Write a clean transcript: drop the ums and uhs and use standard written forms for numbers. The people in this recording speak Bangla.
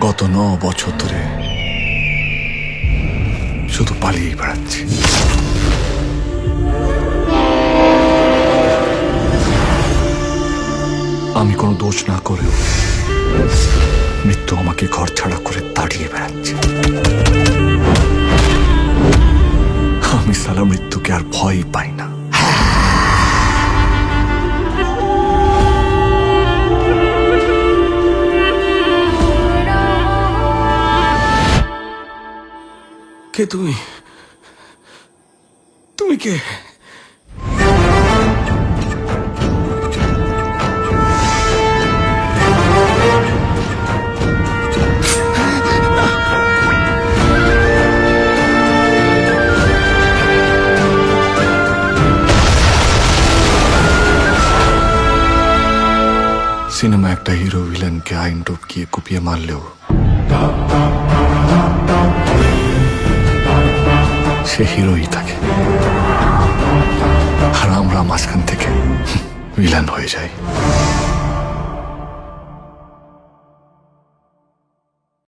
গত 9 বছর ধরে শুধু পালিয়েই বেড়াচ্ছি। আমি কোনো দোষ না করেও মৃত্যু আমাকে ঘর ছাড়া করে তাড়িয়ে বেড়াচ্ছে। আমি সালা মৃত্যুকে আর ভয়ই পাই না। কে তুমি? তুমি কে? সিনেমা একটা হিরো ভিলেনকে আইন টপকিয়ে কুপিয়ে মারলেও সে হিরোই থাকে, আর আমরা মাঝখান থেকে ভিলেন হয়ে যাই।